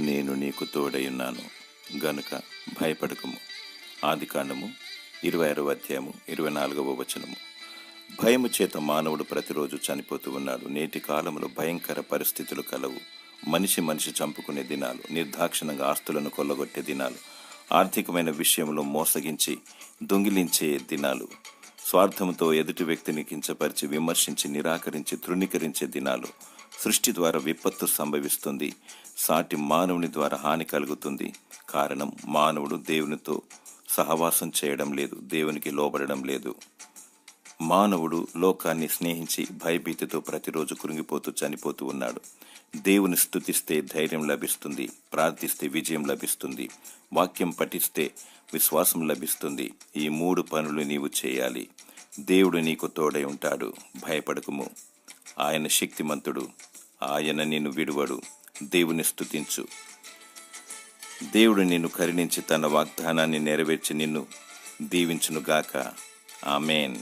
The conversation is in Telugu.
నేను నీకు తోడైయున్నాను గనుక భయపడకము. ఆదికాండము 26వ అధ్యాయము 24వ వచనము. భయము చేత మానవుడు ప్రతిరోజు చనిపోతూ ఉన్నాడు. నేటి కాలంలో భయంకర పరిస్థితులు కలవు. మనిషి చంపుకునే దినాలు, నిర్దాక్షిణంగా ఆస్తులను కొల్లగొట్టే దినాలు, ఆర్థికమైన విషయంలో మోసగించి దొంగిలించే దినాలు, స్వార్థంతో ఎదుటి వ్యక్తిని కించపరిచి విమర్శించి నిరాకరించి తృణీకరించే దినాలు. సృష్టి ద్వారా విపత్తు సంభవిస్తుంది. సాటి మానవుని ద్వారా హాని కలుగుతుంది. కారణం, మానవుడు దేవునితో సహవాసం చేయడం లేదు, దేవునికి లోబడడం లేదు. మానవుడు లోకాన్ని స్నేహించి భయభీతితో ప్రతిరోజు కృంగిపోతూ చనిపోతూ ఉన్నాడు. దేవుని స్తుతిస్తే ధైర్యం లభిస్తుంది, ప్రార్థిస్తే విజయం లభిస్తుంది, వాక్యం పఠిస్తే విశ్వాసం లభిస్తుంది. ఈ 3 పనులు నీవు చేయాలి. దేవుడు నీకు తోడై ఉంటాడు. భయపడకుము. ఆయన శక్తిమంతుడు, ఆయన నిన్ను విడువడు. దేవుని స్తుతించు. దేవుడు నిన్ను కరుణించి తన వాగ్దానాన్ని నెరవేర్చి నిన్ను దీవించునుగాక. ఆమేన్.